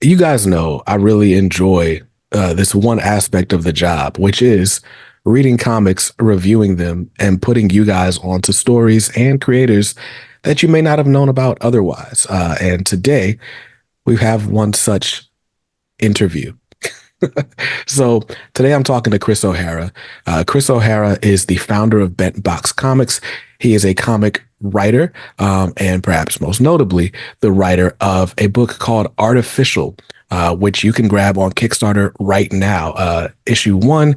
you guys know I really enjoy this one aspect of the job, which is reading comics, reviewing them, and putting you guys onto stories and creators that you may not have known about otherwise. And today we have one such interview. So today I'm talking to Chris O'Hara. Chris O'Hara is the founder of Bent Box Comics. He is a comic writer, and perhaps most notably, the writer of a book called Artificial, which you can grab on Kickstarter right now. Issue one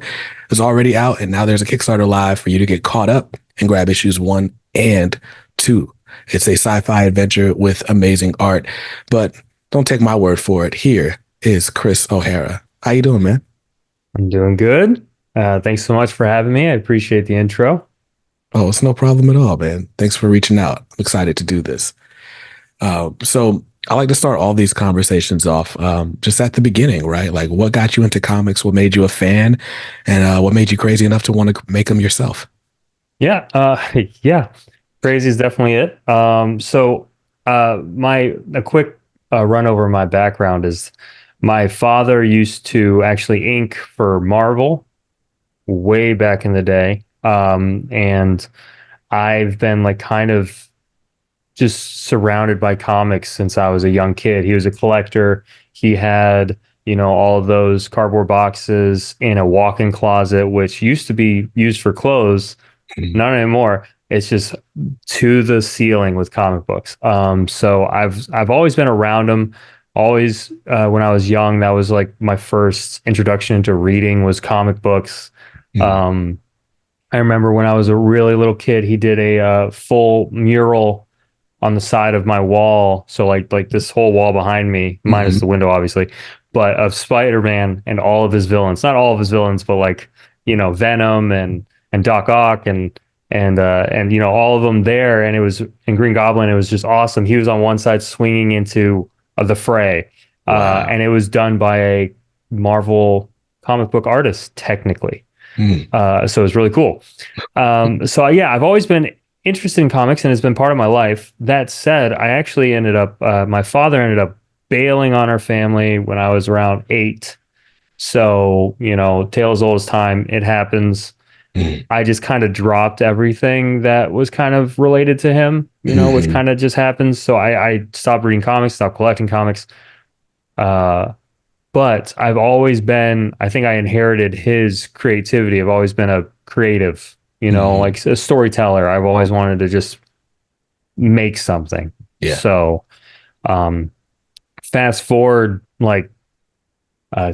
is already out, and now there's a Kickstarter live for you to get caught up and grab issues one and two. It's a sci-fi adventure with amazing art, but don't take my word for it. Here is Chris O'Hara. How you doing, man? I'm doing good. Thanks so much for having me. I appreciate the intro. Oh, it's no problem at all, man. Thanks for reaching out. I'm excited to do this. So I like to start all these conversations off just at the beginning, right? Like, what got you into comics? What made you a fan? And what made you crazy enough to want to make them yourself? Yeah, yeah, crazy is definitely it. My a quick run over my background is my father used to actually ink for Marvel way back in the day, and I've been like kind of just surrounded by comics since I was a young kid. He was a collector. He had, all of those cardboard boxes in a walk-in closet, which used to be used for clothes. Mhm. Not anymore. It's just to the ceiling with comic books. So I've always been around them. Always, when I was young, that was like my first introduction to reading was comic books. Mhm. Um, I remember when I was a really little kid, he did a full mural on the side of my wall. So like this whole wall behind me, minus Mhm. the window, obviously, but of Spider-Man and all of his villains. Not all of his villains, but like, Venom and Doc Ock and all of them there. And it was in Green Goblin. It was just awesome. He was on one side swinging into the fray, Wow. and it was done by a Marvel comic book artist, technically. Mhm. So it was really cool. So yeah, I've always been interested in comics and it's been part of my life. That said, I actually ended up, my father ended up bailing on our family when I was around 8. So, tale as old as time, it happens. Mhm. I just kind of dropped everything that was kind of related to him, which Mhm. kind of just happens. So I stopped reading comics, stopped collecting comics. Uh, but I've always been, I think I inherited his creativity. I've always been a creative, Mhm. like a storyteller. I've always wanted to just make something. Yeah. So, um, fast forward like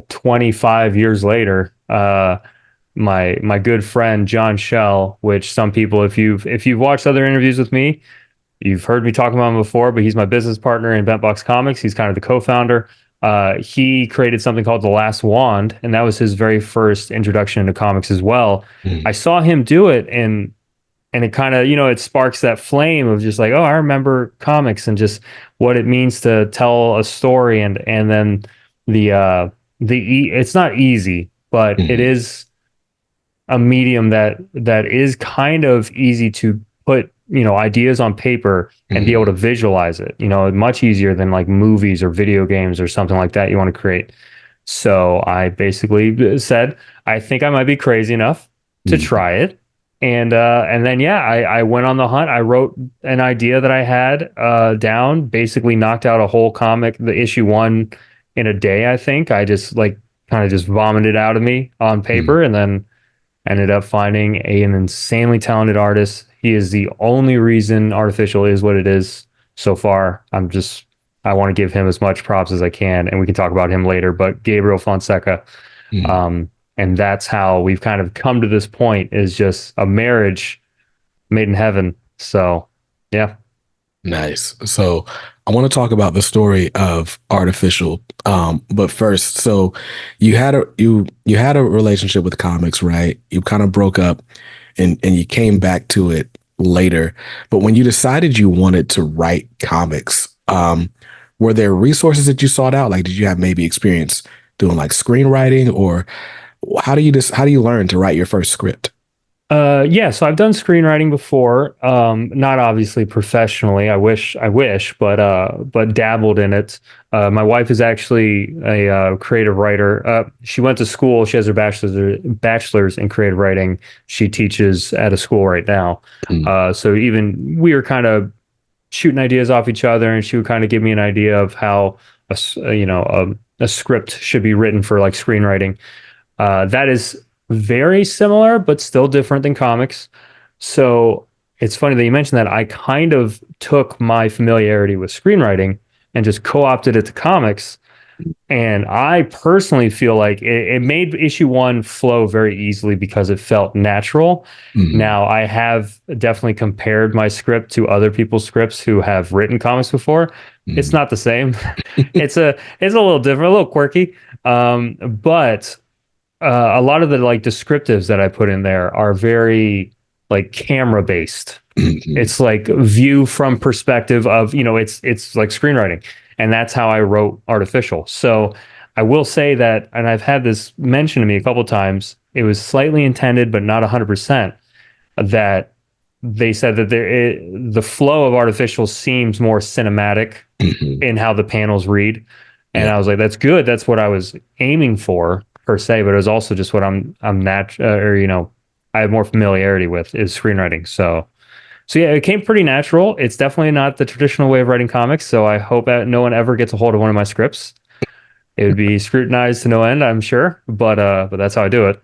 25 years later, my good friend John Shell, which some people, if you've watched other interviews with me, you've heard me talk about him before, but he's my business partner in Bentbox Comics. He's kind of the co-founder. He created something called The Last Wand, and that was his very first introduction into comics as well. I Mhm. saw him do it, and it kind of, it sparks that flame of just like, oh, I remember comics and just what it means to tell a story, and then it's not easy, but it Mhm. is a medium that is kind of easy to put ideas on paper and be able Mhm. to visualize it, much easier than like movies or video games or something like that you want to create. So I basically said I think I might be crazy enough to Mhm. try it, and then yeah, I went on the hunt. I wrote an idea that I had down, basically knocked out a whole comic, the issue one, in a day. I think I just like kind of just vomited out of me on Mhm. paper, and then ended up finding an insanely talented artist. He is the only reason Artificial is what it is so far. I want to give him as much props as I can, and we can talk about him later. But Gabriel Fonseca, Mhm. um, and that's how we've kind of come to this point, is just a marriage made in heaven. So, yeah. Nice. So I want to talk about the story of Artificial. But first, so you had a relationship with comics, right? You kind of broke up and you came back to it later. But when you decided you wanted to write comics, were there resources that you sought out? Like, did you have maybe experience doing like screenwriting, or how do you learn to write your first script? Yeah, so I've done screenwriting before. Not obviously professionally. I wish, but dabbled in it. My wife is actually a creative writer. She went to school. She has her bachelor's in creative writing. She teaches at a school right now. Mm, So even we were kind of shooting ideas off each other, and she would kind of give me an idea of how a script should be written for like screenwriting. That is very similar, but still different than comics. So it's funny that you mentioned that. I kind of took my familiarity with screenwriting and just co-opted it to comics. And I personally feel like it made issue one flow very easily because it felt natural. mm, Now, I have definitely compared my script to other people's scripts who have written comics before. It's mm, not the same. It's a little different, a little quirky. But a lot of the like descriptives that I put in there are very like camera based. mm, It's like view from perspective of, it's like screenwriting. And that's how I wrote Artificial. So I will say that, and I've had this mentioned to me a couple of times, it was slightly intended, but not 100%, that they said that the flow of Artificial seems more cinematic mm, in how the panels read. And yeah, I was like, that's good. That's what I was aiming for per se, but it was also just what I'm or I have more familiarity with is screenwriting. So yeah, it came pretty natural. It's definitely not the traditional way of writing comics. So I hope that no one ever gets a hold of one of my scripts. It would be scrutinized to no end, I'm sure. But that's how I do it.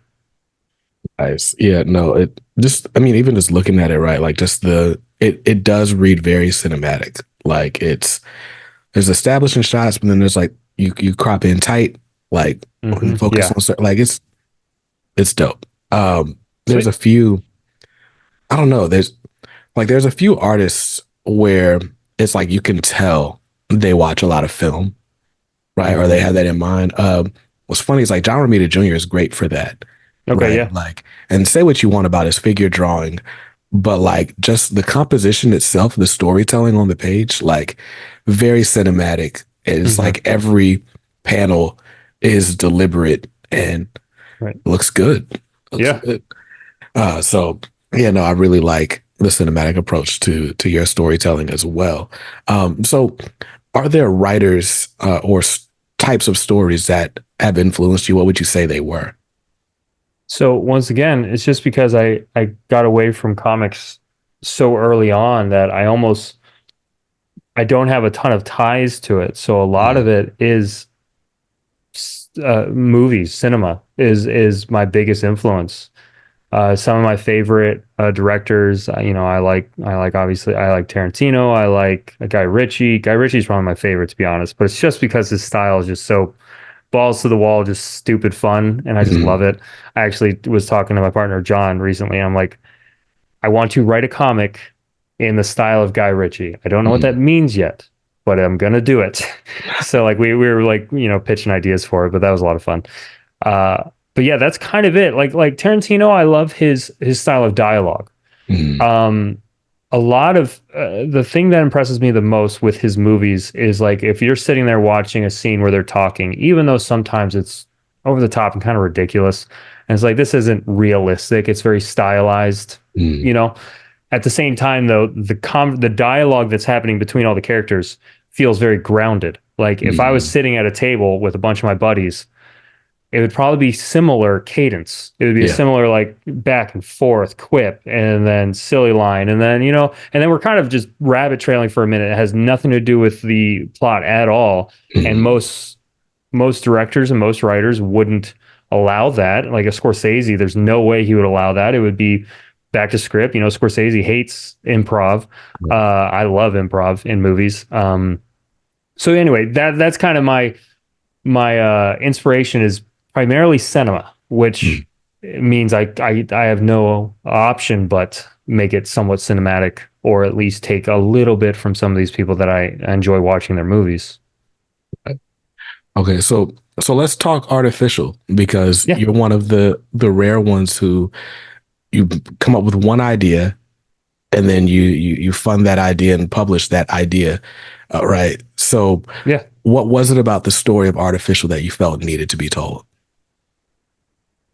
nice. Yeah, no, it just, I mean, even just looking at it, right? Like just it does read very cinematic. Like there's establishing shots, but then there's like you crop in tight, like you focus Yeah. on certain, like it's dope. There's a Sweet. few, I don't know, there's a few artists where it's like you can tell they watch a lot of film, right? Or they hmm have that in mind. What's funny is like John Romita Jr. is great for that, Okay. right? Yeah. Like, and say what you want about his figure drawing, but like just the composition itself, the storytelling on the page, like very cinematic. It's hmm like every panel is deliberate and Right. looks good. Looks Yeah. good. So yeah, no, I really like the cinematic approach to your storytelling as well. So are there writers types of stories that have influenced you? What would you say they were? So once again, it's just because I got away from comics so early on that I don't have a ton of ties to it. So a lot Mm, of it is movies, cinema is my biggest influence. Some of my favorite directors, I like obviously I like Tarantino. I like Guy Ritchie. Guy Ritchie's probably my favorite to be honest, but it's just because his style is just so balls to the wall, just stupid fun, and I just love mm, it. I actually was talking to my partner John recently. I'm like, I want to write a comic in the style of Guy Ritchie. I don't know what mm, that means yet, but I'm gonna do it. So like we were like pitching ideas for it, but that was a lot of fun. But yeah, that's kind of it. Like Tarantino, I love his style of dialogue. mm, Um, a lot of the thing that impresses me the most with his movies is like if you're sitting there watching a scene where they're talking, even though sometimes it's over the top and kind of ridiculous, and it's like this isn't realistic. It's very stylized, mm, you know. At the same time, though, the dialogue that's happening between all the characters feels very grounded. Like if I was mm, sitting at a table with a bunch of my buddies, it would probably be similar cadence. It would be a yeah. similar like back and forth quip and then silly line and then and then we're kind of just rabbit trailing for a minute. It has nothing to do with the plot at all. And Mm, most directors and most writers wouldn't allow that. Like a Scorsese, there's no way he would allow that. It would be back to script. Scorsese hates improv. I love improv in movies. So anyway, that's kind of my inspiration is primarily cinema, which mm. means I have no option but make it somewhat cinematic or at least take a little bit from some of these people that I enjoy watching their movies. Okay, so let's talk artificial because Yeah. you're one of the rare ones who you come up with one idea and then you fund that idea and publish that idea, right? So Yeah. what was it about the story of artificial that you felt needed to be told?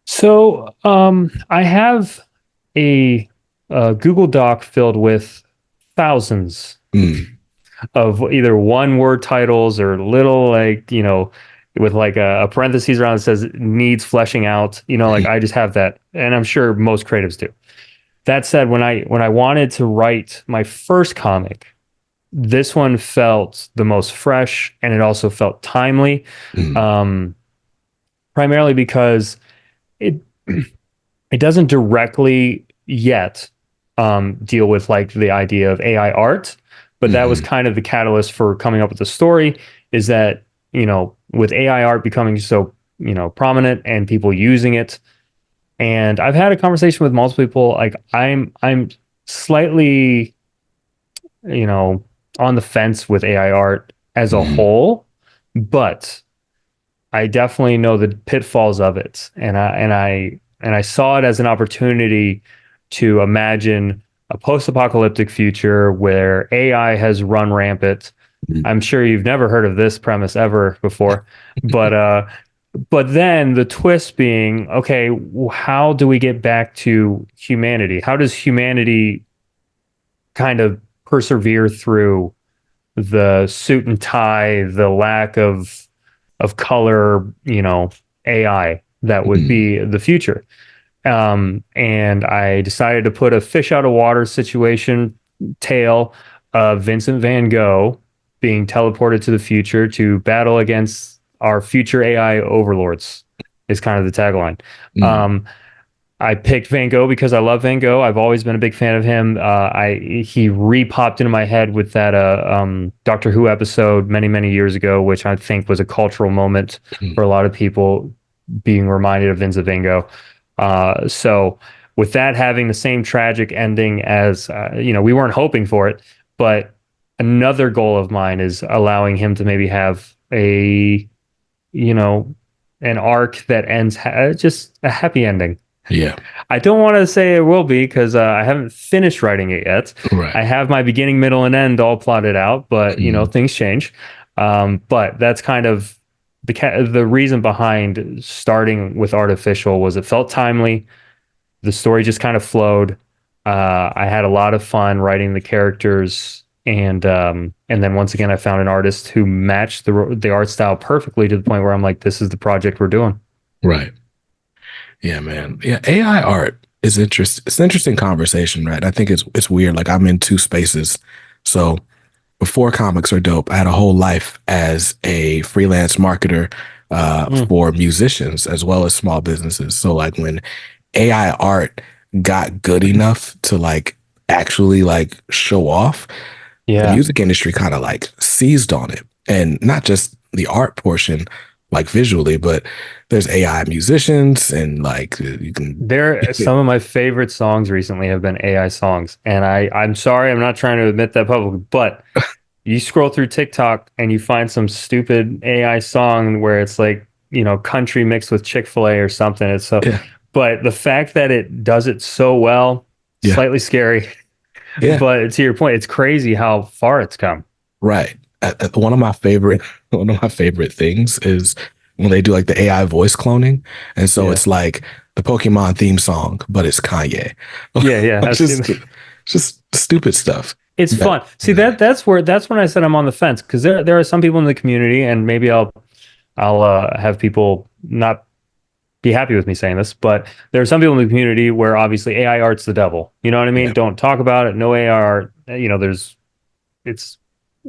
So I have a, Google Doc filled with thousands Mm. of either one word titles or little, like, with like a parentheses around that says needs fleshing out. Like I just have that, and I'm sure most creatives do. That said, when I wanted to write my first comic, this one felt the most fresh, and it also felt timely. Mm. Um, Primarily because it it doesn't directly yet deal with like the idea of AI art, but that was Hmm. kind of the catalyst for coming up with the story. Is that, with AI art becoming so, prominent and people using it, and I've had a conversation with multiple people. Like I'm slightly, you know, on the fence with AI art as a Hmm. whole, but I definitely know the pitfalls of it, and I saw it as an opportunity to imagine a post-apocalyptic future where AI has run rampant. I'm sure you've never heard of this premise ever before, but then the twist being, okay, how do we get back to humanity? How does humanity kind of persevere through the suit and tie, the lack of color, AI that would Hmm. be the future. And I decided to put a fish out of water situation tale of Vincent Van Gogh being teleported to the future to battle against our future AI overlords, is kind of the tagline. Hmm. Um, I picked Van Gogh because I love Van Gogh. I've always been a big fan of him. He re-popped into my head with that Doctor Who episode many years ago, which I think was a cultural moment for a lot of people, being reminded of Vincent Van Gogh. So with that having the same tragic ending as, we weren't hoping for it, but another goal of mine is allowing him to maybe have you know, an arc that ends just a happy ending. Yeah. I don't want to say it will be because I haven't finished writing it yet. Right. I have my beginning, middle, and end all plotted out, but Mm. things change. But that's kind of the reason behind starting with artificial was it felt timely. The story just kind of flowed. I had a lot of fun writing the characters, and then once again, I found an artist who matched the art style perfectly to the point where I'm like, this is the project we're doing. Right. Yeah, man. Yeah, AI art is interesting. It's an interesting conversation, right? I think it's weird. Like I'm in two spaces. So before comics are dope, I had a whole life as a freelance marketer Mm, for musicians as well as small businesses. So like when AI art got good enough to like actually like show off, the yeah. music industry kind of like seized on it. And not just the art portion, like visually, but there's AI musicians and like you can, Some of my favorite songs recently have been AI songs, and I'm sorry, I'm not trying to admit that publicly, but you scroll through TikTok and you find some stupid AI song where it's like, country mixed with Chick-fil-A or something. It's so, yeah, but the fact that it does it so well, yeah, slightly scary. yeah, But to your point, it's crazy how far it's come. right. One of my favorite, one of my favorite things is when they do like the AI voice cloning, and so Yeah. it's like the Pokemon theme song, but it's Kanye. Yeah, yeah. It's just stupid stuff. It's That, fun. See, that's when I said I'm on the fence, because there are some people in the community, and maybe I'll have people not be happy with me saying this, but there are some people in the community where obviously AI art's the devil. You know what I mean? yeah, Don't talk about it. No AI art. It's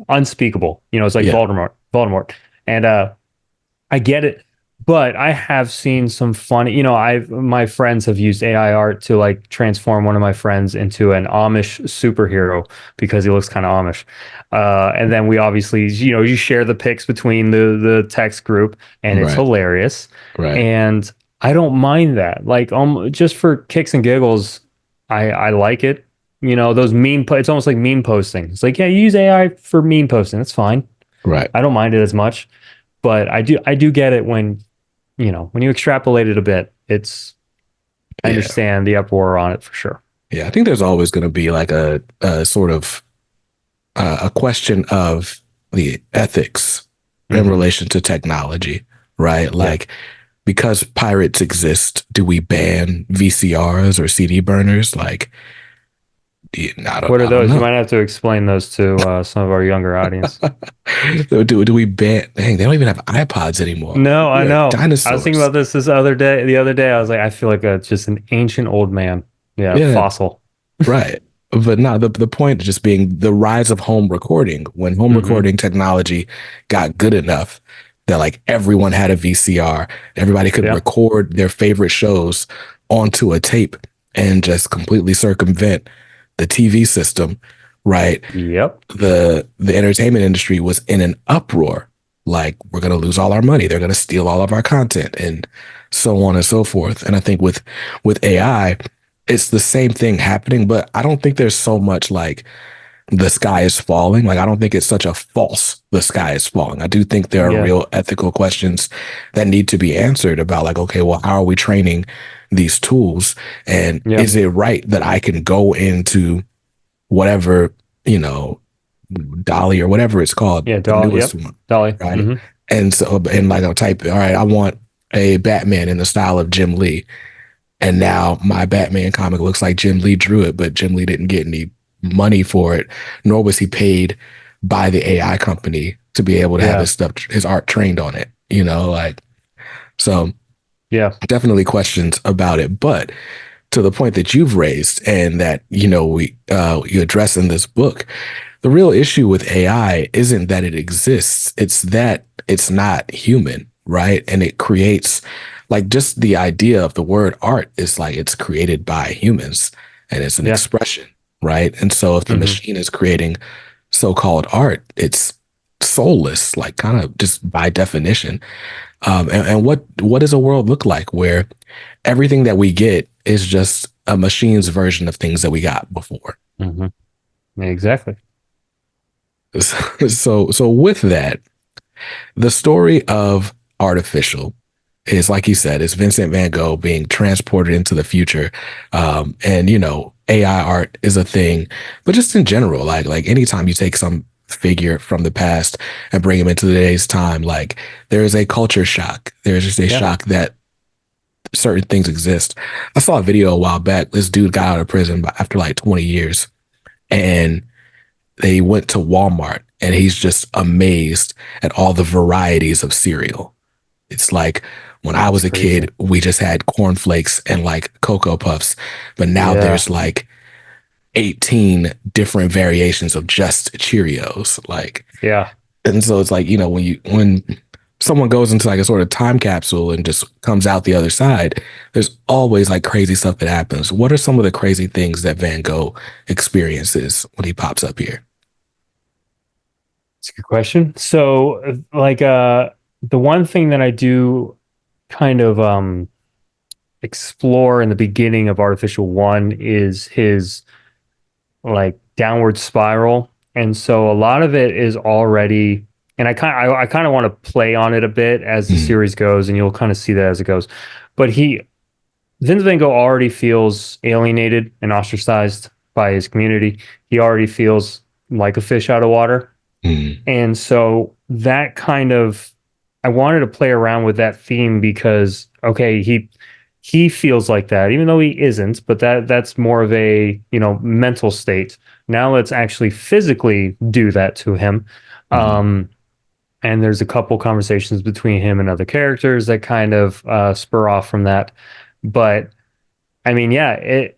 unspeakable. It's like yeah, Voldemort. And I get it, but I have seen some funny, my friends have used AI art to like transform one of my friends into an Amish superhero because he looks kind of Amish. And then we obviously, you share the pics between the text group, and it's right, hilarious. right, And I don't mind that. Like, just for kicks and giggles, I like it. It's almost like meme posting. It's like, yeah, you use AI for meme posting. That's fine. right. I don't mind it as much, but I do get it when you extrapolate it a bit. I Yeah, understand the uproar on it for sure. yeah. I think there's always going to be like a sort of a question of the ethics in Hmm. relation to technology, right? Yeah. Like because pirates exist, do we ban VCRs or CD burners? Like, What are I don't those? You know. might have to explain those to some of our younger audience. Do we ban? Dang, they don't even have iPods anymore. No, I We are know. I was thinking dinosaurs. about this other day. The other day, I was like, I feel like just an ancient old man. Yeah, Yeah, fossil. right. But no, the point just being the rise of home recording. When home Hmm. recording technology got good enough that like everyone had a VCR, everybody could Yeah. record their favorite shows onto a tape and just completely circumvent the TV system, right? Yep. The entertainment industry was in an uproar. Like, we're gonna lose all our money. They're gonna steal all of our content and so on and so forth. And I think with AI, it's the same thing happening, but I don't think there's so much like the sky is falling. Like, I don't think it's such a false the sky is falling. I do think there are Yeah. real ethical questions that need to be answered about like, okay, well, how are we training these tools? And Yeah. is it right that I can go into whatever, you know, Dolly or whatever it's called, Yeah. the Dolly. newest Yep. one, Dolly. right? Hmm. And so, and like I'll type, all right, I want a Batman in the style of Jim Lee. And now my Batman comic looks like Jim Lee drew it, but Jim Lee didn't get any money for it, nor was he paid by the AI company to be able to have Yeah. his stuff, his art trained on it, like, so Yeah. definitely questions about it. But to the point that you've raised and that, you address in this book, the real issue with AI isn't that it exists, it's that it's not human, right? And it creates like just the idea of the word art is like it's created by humans and it's an Yeah. expression, right? And so if the Hmm. machine is creating so-called art, it's soulless, like kind of just by definition. And what does a world look like where everything that we get is just a machine's version of things that we got before? Hmm. Exactly. So with that, the story of Artificial is like you said, is Vincent Van Gogh being transported into the future. And AI art is a thing, but just in general, like anytime you take some figure from the past and bring him into today's time, like there is a culture shock. There's just a Yeah. shock that certain things exist. I saw a video a while back. This dude got out of prison after like 20 years and they went to Walmart and he's just amazed at all the varieties of cereal. It's like when I That's was a crazy. kid, we just had cornflakes and like Cocoa Puffs, but now Yeah. there's like 18 different variations of just Cheerios. Like, Yeah. and so it's like, when someone goes into like a sort of time capsule and just comes out the other side, there's always like crazy stuff that happens. What are some of the crazy things that Van Gogh experiences when he pops up here? It's a good question. So, like, the one thing that I do kind of explore in the beginning of Artificial One is his like downward spiral, and so a lot of it is already. And I kind of want to play on it a bit as the Mm, series goes, and you'll kind of see that as it goes. But Vince Van Gogh already feels alienated and ostracized by his community. He already feels like a fish out of water. mm, And so that kind of I wanted to play around with that theme because okay, he feels like that, even though he isn't, but that's more of a, mental state. Now let's actually physically do that to him. mm, Um, and there's a couple conversations between him and other characters that kind of spur off from that. But I mean, yeah,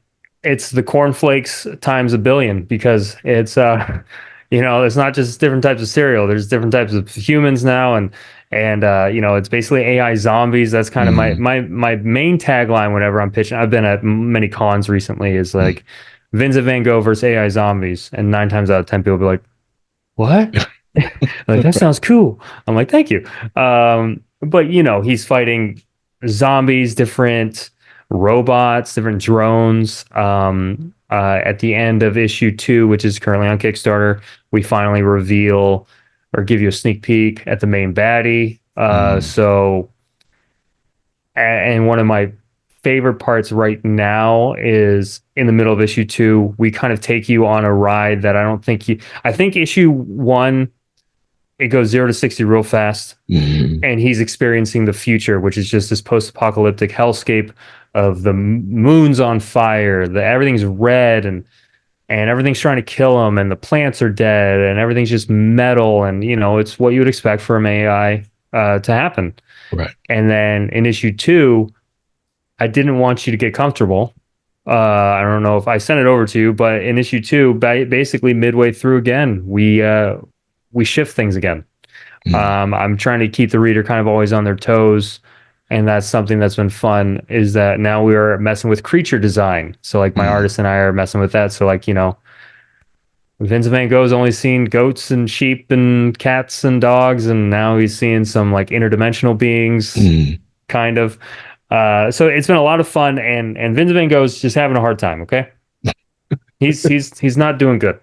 it's the cornflakes times a billion because it's it's not just different types of cereal. There's different types of humans now, and it's basically AI zombies. That's kind of my mm, my my main tagline whenever I'm pitching. I've been at many cons recently. Is mm. like Vincent Van Gogh versus AI zombies, and 9 times out of 10 people will be like, "What?" Like that sounds cool. I'm like, thank you. But he's fighting zombies, different robots, different drones. At the end of issue 2, which is currently on Kickstarter, we finally reveal or give you a sneak peek at the main baddie. Mm, And one of my favorite parts right now is in the middle of issue 2. We kind of take you on a ride that I don't think you. I think issue 1 it goes 0 to 60 real fast, Mhm. and he's experiencing the future, which is just this post-apocalyptic hellscape of the moon's on fire, the everything's red, and everything's trying to kill him, and the plants are dead, and everything's just metal, and it's what you would expect from AI to happen. Right. And then in issue 2, I didn't want you to get comfortable. I don't know if I sent it over to you, but in issue 2, basically midway through again, we shift things again. Mm. I'm trying to keep the reader kind of always on their toes. And that's something that's been fun, is that now we are messing with creature design. So like my Mm. artist and I are messing with that. So like, Vincent Van Gogh's only seen goats and sheep and cats and dogs, and now he's seeing some like interdimensional beings, Mm. kind of. So it's been a lot of fun, and Vincent Van Gogh's just having a hard time. Okay, he's not doing good.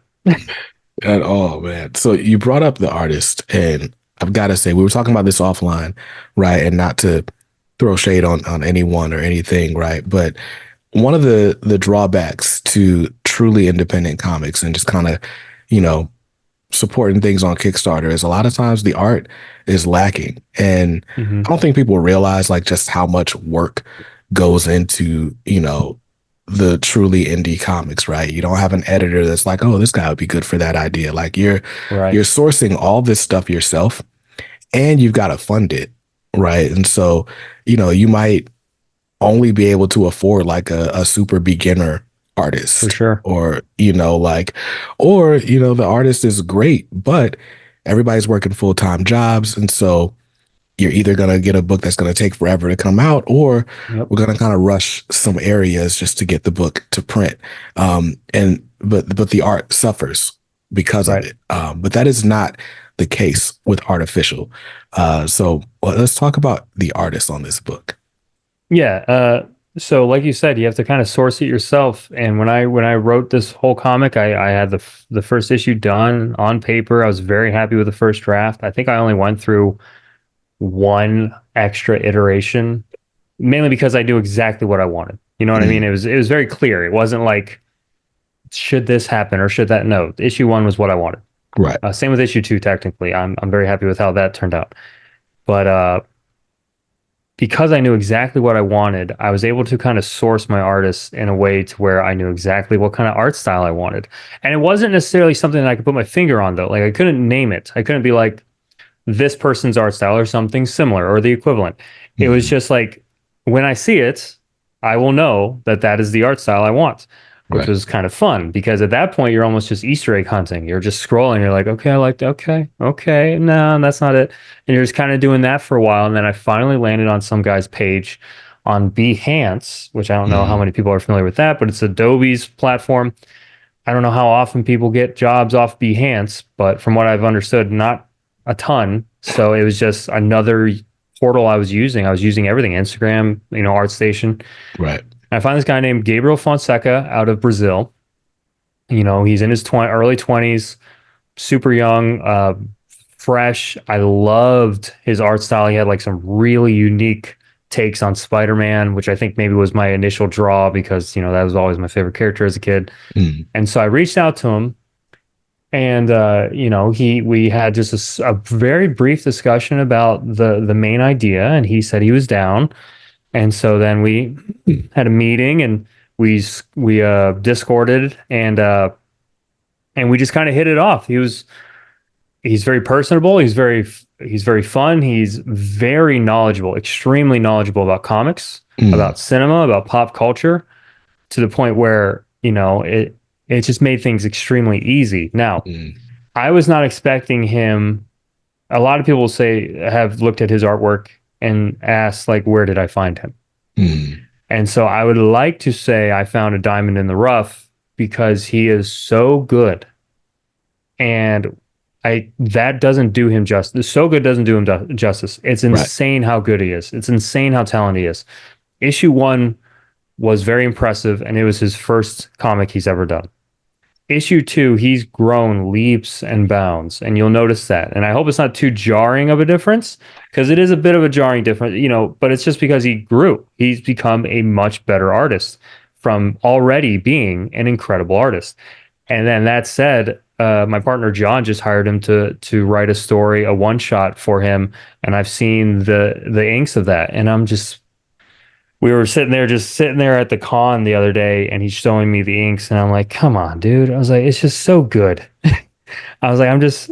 At all, man. So you brought up the artist, and I've got to say, we were talking about this offline, right? And not to throw shade on anyone or anything, right? But one of the drawbacks to truly independent comics and just kind of, you know, supporting things on Kickstarter is a lot of times the art is lacking. And Hmm. I don't think people realize like just how much work goes into, the truly indie comics, right? You don't have an editor that's like, oh, this guy would be good for that idea. Like you're Right, sourcing all this stuff yourself, and you've got to fund it, right? And so, you might only be able to afford like a super beginner for artist, sure. or the artist is great, but everybody's working full-time jobs, and so you're either going to get a book that's going to take forever to come out, or Yep. we're going to kind of rush some areas just to get the book to print. And but the art suffers because of Right. it. But that is not the case with Artificial. So let's talk about the artist on this book. Yeah. So like you said, you have to kind of source it yourself. And when I wrote this whole comic, I had the first issue done on paper. I was very happy with the first draft. I think I only went through one extra iteration, mainly because I knew exactly what I wanted. You know what I mean? Mm. It was very clear. It wasn't like, should this happen or should that? No, issue 1 was what I wanted. Right. Same with issue 2. Technically, I'm very happy with how that turned out. But because I knew exactly what I wanted, I was able to kind of source my artists in a way to where I knew exactly what kind of art style I wanted. And it wasn't necessarily something that I could put my finger on, though. Like I couldn't name it. I couldn't be like, this person's art style or something similar or the equivalent. It was Mm. just like, when I see it, I will know that that is the art style I want, which Right. was kind of fun because at that point you're almost just Easter egg hunting. You're just scrolling. You're like, okay, I like that. Okay, okay, no, that's not it. And you're just kind of doing that for a while, and then I finally landed on some guy's page on Behance, which I don't know how Mm. many people are familiar with that, but it's Adobe's platform. I don't know how often people get jobs off Behance, but from what I've understood, not a ton. So it was just another portal I was using. I was using everything, Instagram, ArtStation. Right. I find this guy named Gabriel Fonseca out of Brazil. He's in his early 20s, super young, fresh. I loved his art style. He had like some really unique takes on Spider-Man, which I think maybe was my initial draw because, that was always my favorite character as a kid. Mm. And so I reached out to him, and we had just a very brief discussion about the main idea, and he said he was down. And so then we had a meeting, and we discorded, and we just kind of hit it off. He's very personable. He's very fun. He's very knowledgeable, extremely knowledgeable about comics, Mm. about cinema, about pop culture, to the point where it just made things extremely easy. Now, Mm. I was not expecting him. A lot of people have looked at his artwork and asked, like, where did I find him? Mm. And so I would like to say I found a diamond in the rough because he is so good. And that doesn't do him justice. So good doesn't do him justice. It's Right. insane how good he is. It's insane how talented he is. Issue 1 was very impressive, and it was his first comic he's ever done. Issue 2, he's grown leaps and bounds, and you'll notice that. And I hope it's not too jarring of a difference, because it is a bit of a jarring difference, but it's just because he grew. He's become a much better artist from already being an incredible artist. And then that said, my partner John just hired him to write a story, a one shot for him, and I've seen the inks of that, and I'm just we were sitting there at the con the other day, and he's showing me the inks, and I'm like, come on, dude. I was like, it's just so good. I was like, I'm just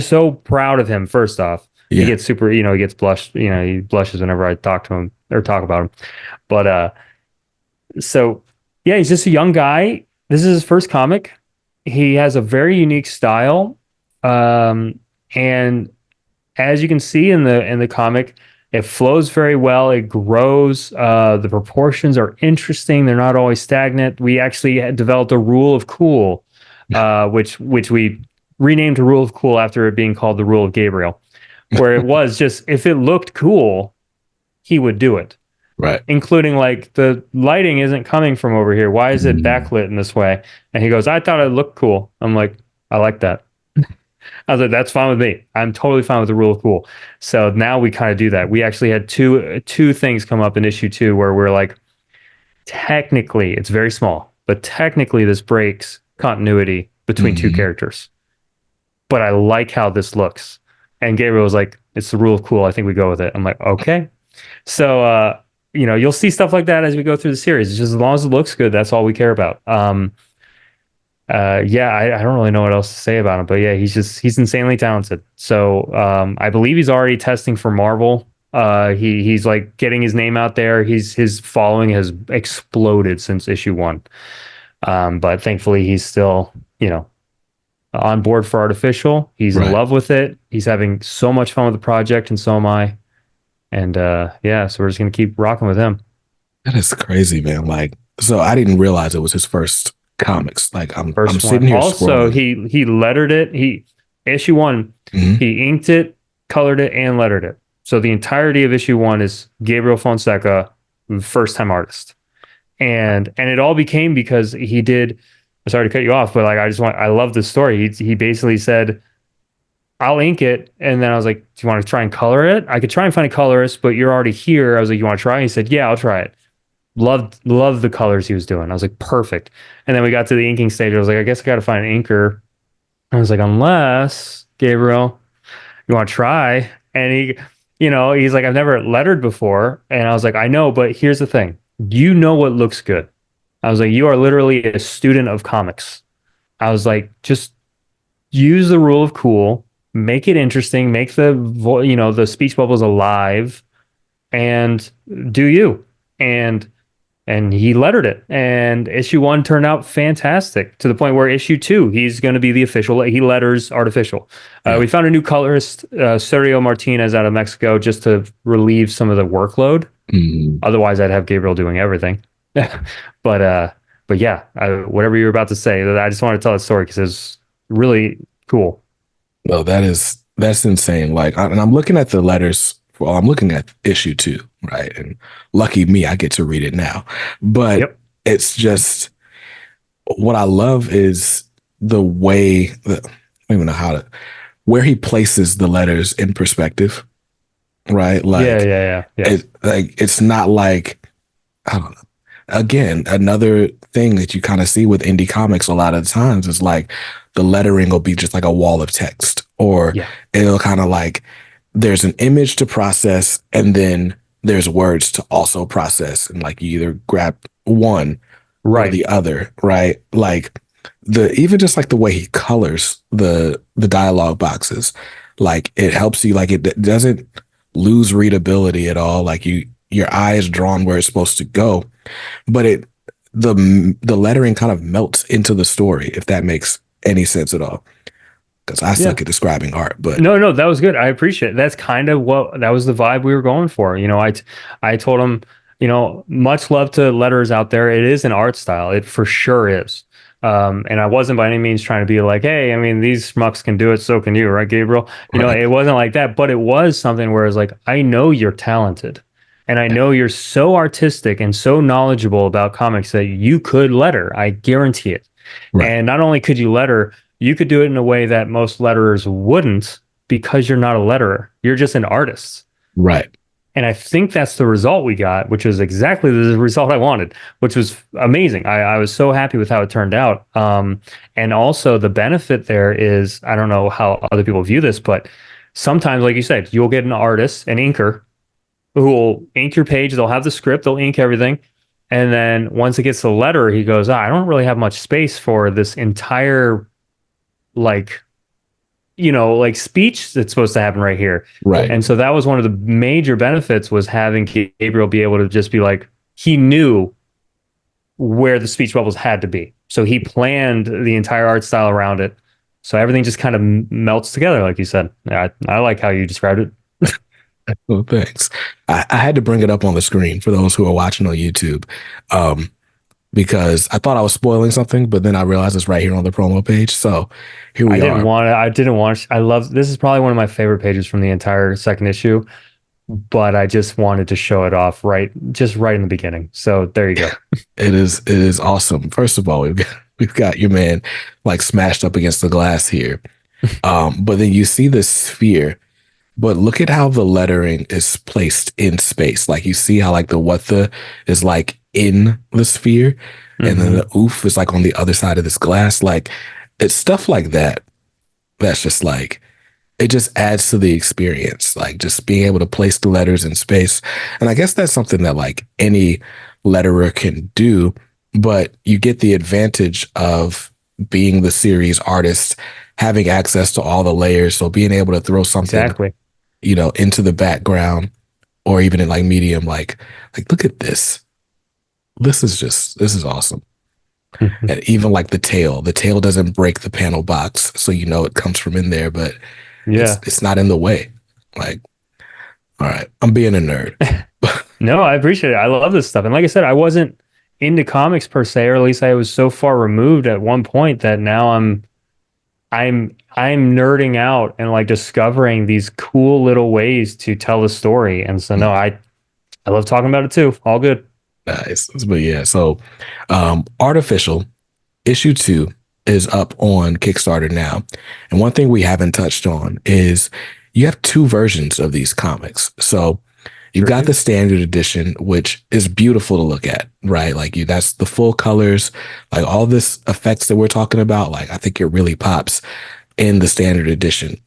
so proud of him. First off, he Yeah. gets super, he gets blushed, he blushes whenever I talk to him or talk about him. But so yeah, he's just a young guy. This is his first comic. He has a very unique style. And as you can see in the comic, it flows very well. It grows. The proportions are interesting. They're not always stagnant. We actually had developed a rule of cool, which we renamed to rule of cool after it being called the rule of Gabriel, where it was just if it looked cool, he would do it, Right. including like the lighting isn't coming from over here. Why is it Mm, backlit in this way? And he goes, I thought it looked cool. I'm like, I like that. I was like, that's fine with me. I'm totally fine with the rule of cool. So now we kind of do that. We actually had two things come up in issue 2 where we're like, technically, it's very small, but technically this breaks continuity between two mhm. characters. But I like how this looks. And Gabriel was like, it's the rule of cool. I think we go with it. I'm like, okay. So you'll see stuff like that as we go through the series. It's just as long as it looks good, that's all we care about. Yeah, I don't really know what else to say about him, but yeah, he's insanely talented. So I believe he's already testing for Marvel. He's like getting his name out there. His following has exploded since issue 1. But thankfully he's still, on board for Artificial. He's in Right. love with it. He's having so much fun with the project, and so am I. And yeah, so we're just gonna keep rocking with him. That is crazy, man. Like, so I didn't realize it was his first comics. Like, I'm First one. sitting here Also, scrolling. he lettered it. He issue 1, Mhm. he inked it, colored it, and lettered it. So the entirety of issue 1 is Gabriel Fonseca, first time artist. And it all became because he did. Sorry to cut you off, but like I love this story. He basically said, I'll ink it. And then I was like, do you want to try and color it? I could try and find a colorist, but you're already here. I was like, you want to try? He said, yeah, I'll try it. Loved the colors he was doing. I was like, perfect. And then we got to the inking stage. I was like, I guess I got to find an inker. I was like, unless Gabriel, you want to try? And he's like, I've never lettered before. And I was like, I know, but here's the thing. You know what looks good. I was like, you are literally a student of comics. I was like, just use the rule of cool, make it interesting, make the speech bubbles alive, and do you. And he lettered it. And issue 1 turned out fantastic to the point where issue 2, he's going to be the official. He letters Artificial. Yeah. We found a new colorist, Sergio Martinez out of Mexico, just to relieve some of the workload. Mhm. Otherwise, I'd have Gabriel doing everything. But yeah, whatever you were about to say, I just want to tell that story because it's really cool. No, that's insane. Like, and I'm looking at the letters. Well, I'm looking at issue 2, right? And lucky me, I get to read it now. But Yep. it's just what I love is the way that I don't even know how to where he places the letters in perspective, right? Yeah, Like yeah, yeah, yeah. it's not like I don't know. Again, another thing that you kind of see with indie comics a lot of times is like the lettering will be just like a wall of text, or Yeah. it'll kind of like there's an image to process and then there's words to also process. And like you either grab one or Right. the other, right? Like the even just like the way he colors the dialogue boxes, like it helps you, like it doesn't lose readability at all. Like your eye is drawn where it's supposed to go, but the lettering kind of melts into the story, if that makes any sense at all. Because I Yeah. suck at describing art, but No, that was good. I appreciate it. That's kind of that was the vibe we were going for. I told him, much love to letters out there. It is an art style. It for sure is. And I wasn't by any means trying to be like, hey, I mean, these schmucks can do it, so can you, right, Gabriel? right, It wasn't like that, but it was something where it's like, I know you're talented, and I know you're so artistic and so knowledgeable about comics that you could letter. I guarantee it. right, And not only could you letter, you could do it in a way that most letterers wouldn't because you're not a letterer. You're just an artist. right. And I think that's the result we got, which is exactly the result I wanted, which was amazing. I was so happy with how it turned out. And also the benefit there is, I don't know how other people view this, but sometimes, like you said, you'll get an artist, an inker, who will ink your page. They'll have the script, they'll ink everything. And then once it gets to the letter, he goes, I don't really have much space for this entire, like, like speech that's supposed to happen right here. Right. And so that was one of the major benefits, was having Gabriel be able to just be like, he knew where the speech bubbles had to be. So he planned the entire art style around it. So everything just kind of melts together, like you said. I like how you described it. Well, thanks. I had to bring it up on the screen for those who are watching on YouTube, because I thought I was spoiling something, but then I realized it's right here on the promo page. So here we are. I didn't want to. I love, this is probably one of my favorite pages from the entire second issue, but I just wanted to show it off just right in the beginning. So there you go. It is awesome. First of all, we've got your man like smashed up against the glass here. But then you see this sphere. But look at how the lettering is placed in space. Like you see how like the what the is like in the sphere, and then the oof is like on the other side of this glass. Like it's stuff like that. That's just like, it just adds to the experience. Like just being able to place the letters in space. And I guess that's something that like any letterer can do, but you get the advantage of being the series artist, having access to all the layers. So being able to throw something Exactly. into the background, or even in like medium, like look at this. This is awesome. And even like the tail doesn't break the panel box, so it comes from in there, but Yeah. it's not in the way. Like, all right, I'm being a nerd. No, I appreciate it. I love this stuff. And like I said, I wasn't into comics per se, or at least I was so far removed at one point that now I'm nerding out and like discovering these cool little ways to tell the story. And so no, I love talking about it too. All good. Nice. But yeah, so Artificial issue 2 is up on Kickstarter now. And one thing we haven't touched on is you have two versions of these comics. So you've got the standard edition, which is beautiful to look at, right? Like that's the full colors, like all this effects that we're talking about. Like I think it really pops in the standard edition.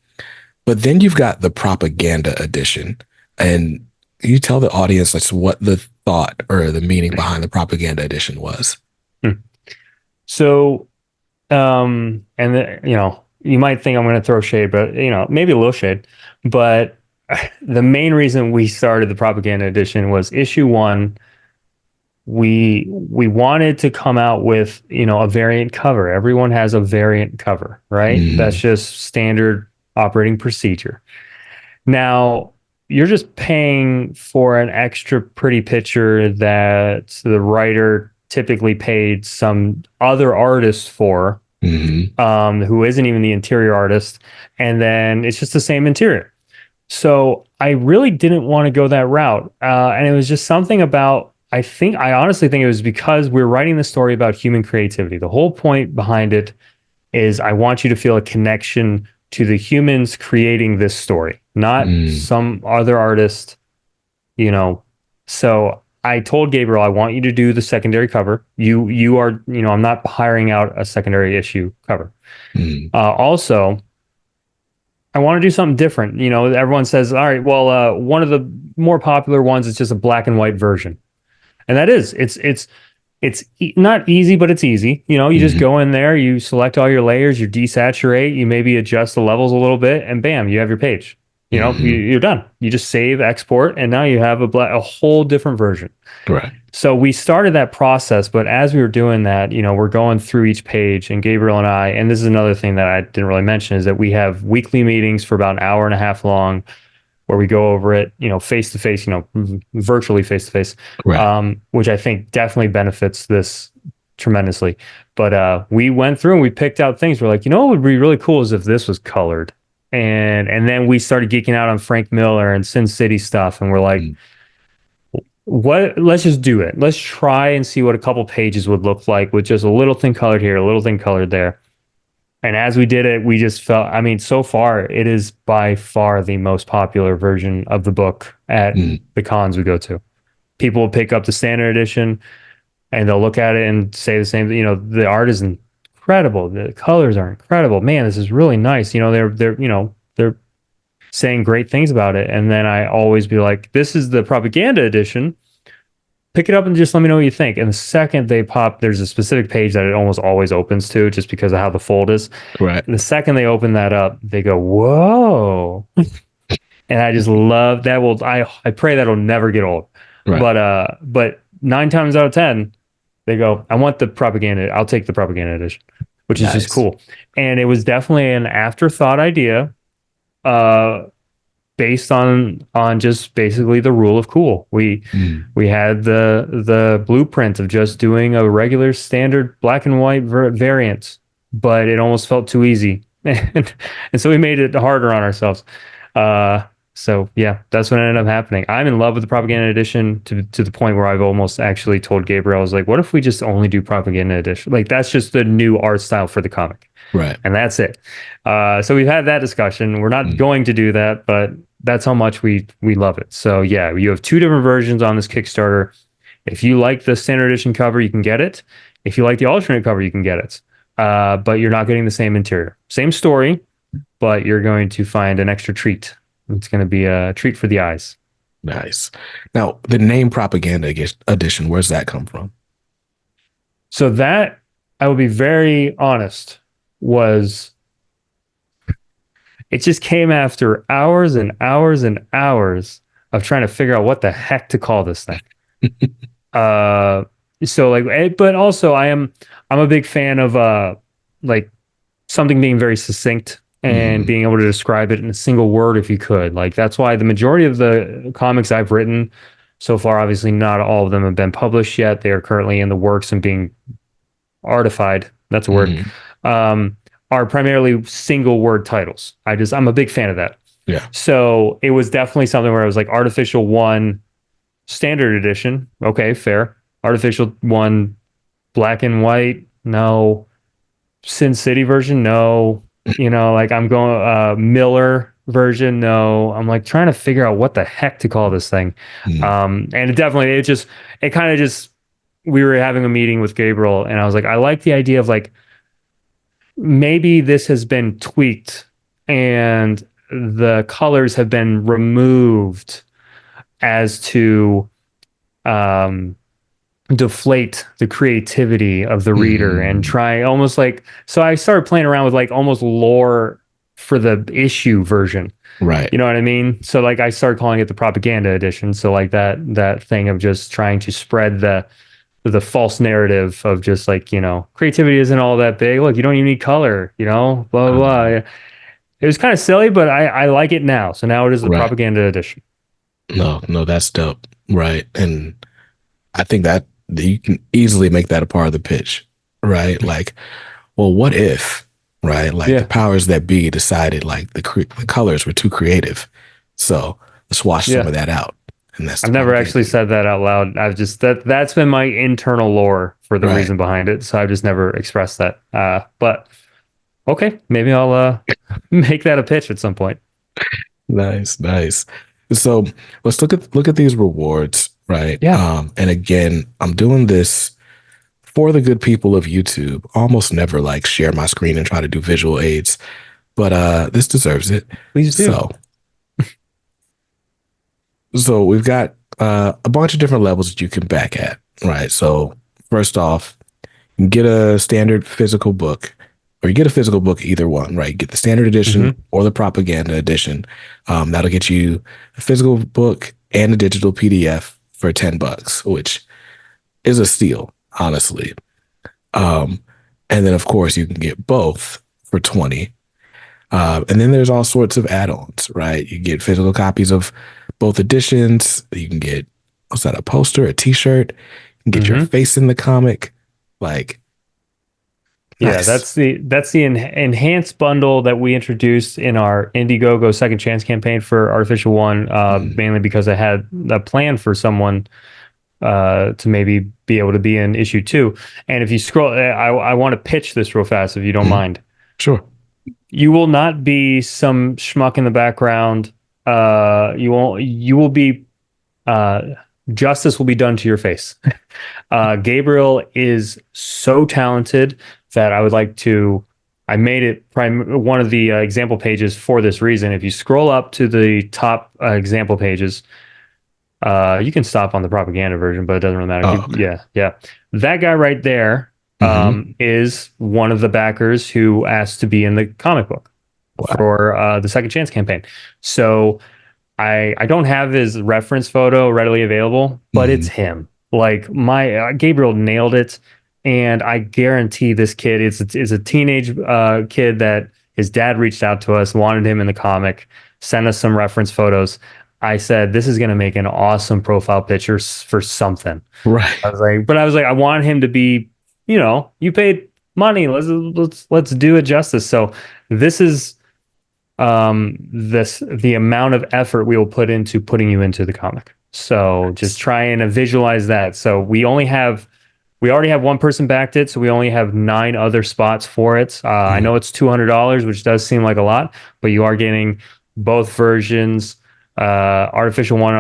But then you've got the propaganda edition, and you tell the audience like what the thought or the meaning behind the propaganda edition was. So, you might think I'm going to throw shade, but maybe a little shade. But the main reason we started the propaganda edition was issue 1. We wanted to come out with a variant cover. Everyone has a variant cover, right? That's just standard operating procedure. Now you're just paying for an extra pretty picture that the writer typically paid some other artist for, who isn't even the interior artist, and then it's just the same interior. So I really didn't want to go that route, and it was just something about, I honestly think it was because we're writing the story about human creativity. The whole point behind it is I want you to feel a connection to the humans creating this story, not some other artist, So I told Gabriel, I want you to do the secondary cover. You are, I'm not hiring out a secondary issue cover. Also, I want to do something different. Everyone says, all right, well, one of the more popular ones is just a black and white version. And that is, it's not easy, but it's easy. You just go in there, you select all your layers, you desaturate, you maybe adjust the levels a little bit, and bam, you have your page. You're done. You just save, export, and now you have a whole different version. Right. So we started that process, but as we were doing that, we're going through each page, and Gabriel and I, and this is another thing that I didn't really mention, is that we have weekly meetings for about an hour and a half long, where we go over it, face to face, virtually face to face, which I think definitely benefits this tremendously. But we went through and we picked out things. We're like, what would be really cool is if this was colored. And then we started geeking out on Frank Miller and Sin City stuff. And we're like, let's just do it. Let's try and see what a couple pages would look like with just a little thing colored here, a little thing colored there. And as we did it, we just felt, I mean, so far, it is by far the most popular version of the book at Mm, the cons we go to. People will pick up the standard edition and they'll look at it and say the same, the art is incredible. The colors are incredible. Man, this is really nice. They're saying great things about it. And then I always be like, this is the propaganda edition. Pick it up and just let me know what you think. And the second they pop, there's a specific page that it almost always opens to just because of how the fold is. right. And the second they open that up, they go, whoa. And I just love that. I pray that'll never get old. Right. But 9 times out of 10, they go, I want the propaganda. I'll take the propaganda edition, which is just Nice. cool. And it was definitely an afterthought idea. Based on just basically the rule of cool. We had the blueprint of just doing a regular standard black and white variant, but it almost felt too easy, and so we made it harder on ourselves. So yeah, that's what ended up happening. I'm in love with the propaganda edition to the point where I've almost actually told Gabriel, I was like, what if we just only do propaganda edition? Like that's just the new art style for the comic. Right. And that's it. So we've had that discussion. We're not going to do that, but that's how much we love it. So yeah, you have 2 different versions on this Kickstarter. If you like the standard edition cover, you can get it. If you like the alternate cover, you can get it. But you're not getting the same interior. Same story, but you're going to find an extra treat. It's going to be a treat for the eyes. Nice. Now, the name Propaganda Edition, where's that come from? So that, I will be very honest, it just came after hours and hours and hours of trying to figure out what the heck to call this thing. But also I'm a big fan of like something being very succinct and being able to describe it in a single word if you could. Like that's why the majority of the comics I've written so far, obviously not all of them have been published yet. They are currently in the works and being artified. That's a word. Are primarily single word titles. I'm a big fan of that. Yeah. So it was definitely something where I was like Artificial 1 standard edition. Okay, fair. Artificial 1 black and white. No. Sin City version. No. Like I'm going Miller version. No. I'm like trying to figure out what the heck to call this thing. And it kind of just, we were having a meeting with Gabriel and I was like, I like the idea of like, maybe this has been tweaked and the colors have been removed as to deflate the creativity of the reader and try almost like, so I started playing around with like almost lore for the issue version. Right. You know what I mean? So like I started calling it the propaganda edition. So like that thing of just trying to spread the false narrative of just like, creativity isn't all that big. Look, you don't even need color, blah, blah, blah. It was kind of silly, but I like it now. So now it is the propaganda edition. No, that's dope. Right. And I think that you can easily make that a part of the pitch, right? Like, well, what if, right? Like the powers that be decided like the colors were too creative. So let's wash some of that out. And I've never actually said that out loud. I've just that's been my internal lore for the reason behind it. So I've just never expressed that. But okay, maybe I'll make that a pitch at some point. Nice. So let's look at these rewards, right? Yeah. And again, I'm doing this for the good people of YouTube. Almost never like share my screen and try to do visual aids, but this deserves it. Please do. So we've got a bunch of different levels that you can back at, right? So first off, you can get a standard physical book, or you get a physical book, either one, right? You get the standard edition or the propaganda edition. That'll get you a physical book and a digital PDF for $10, which is a steal, honestly. And then of course you can get both for 20. And then there's all sorts of add-ons, right? You get physical copies of both editions. You can get, what's that, a poster, a t-shirt. You can get your face in the comic. Like, nice. That's the enhanced bundle that we introduced in our Indiegogo Second Chance campaign for Artificial 1, mainly because I had a plan for someone to maybe be able to be in issue 2. And if you scroll, I want to pitch this real fast if you don't mind. Sure. You will not be some schmuck in the background. You will be, uh, justice will be done to your face. Gabriel is so talented that I made it one of the example pages for this reason. If you scroll up to the top example pages, you can stop on the propaganda version, but it doesn't really matter. Oh, okay. Yeah, yeah. That guy right there Hmm. is one of the backers who asked to be in the comic book Wow. for the Second Chance campaign. So I don't have his reference photo readily available, but it's Hmm. him. Like my Gabriel nailed it, and I guarantee this kid is a teenage kid that his dad reached out to us, wanted him in the comic, sent us some reference photos. I said this is going to make an awesome profile picture for something. Right. I was like, I want him to be, you paid money. Let's do it justice. So this is the amount of effort we will put into putting you into the comic. So just Nice. try and visualize that. So we already have one person backed it, so we only have 9 other spots for it. I Mhm. know it's $200, which does seem like a lot, but you are getting both versions, artificial one,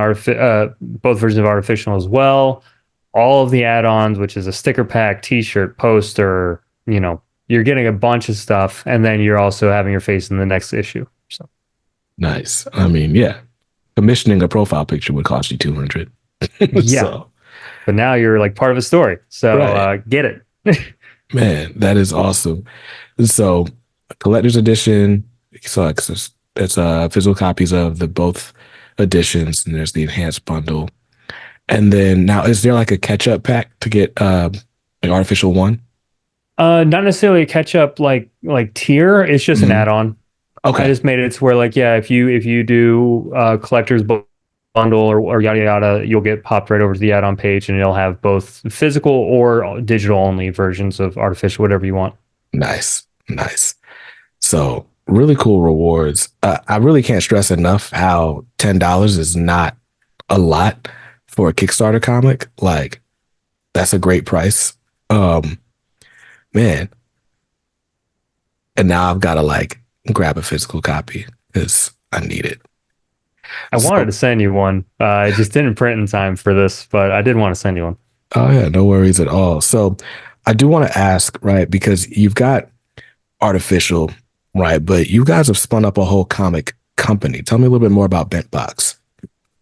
both versions of artificial as well. All of the add-ons, which is a sticker pack, T-shirt, poster. You're getting a bunch of stuff, and then you're also having your face in the next issue. So Nice. I mean, yeah, commissioning a profile picture would cost you 200. yeah, So, but now you're like part of a story. So right. get it. Man, that is awesome. So, a collector's edition. So it's physical copies of the both editions, and there's the enhanced bundle. And then now, is there like a catch up pack to get an artificial one? Not necessarily a catch up like tier. It's just an Hmm. add-on. I Okay. just made it to where like yeah, if you do collector's bundle or yada yada, you'll get popped right over to the add-on page, and it'll have both physical or digital only versions of artificial, whatever you want. Nice. Nice. So, really cool rewards. I really can't stress enough how $10 is not a lot for a Kickstarter comic. Like, that's a great price. Um, Man, and now I've got to like grab a physical copy because I need it. I wanted So, to send you one. I just didn't print in time for this, but I did want to send you one. oh yeah, no worries at all. So, I do want to ask, right, because you've got artificial, right, but you guys have spun up a whole comic company. Tell me a little bit more about Bent Box.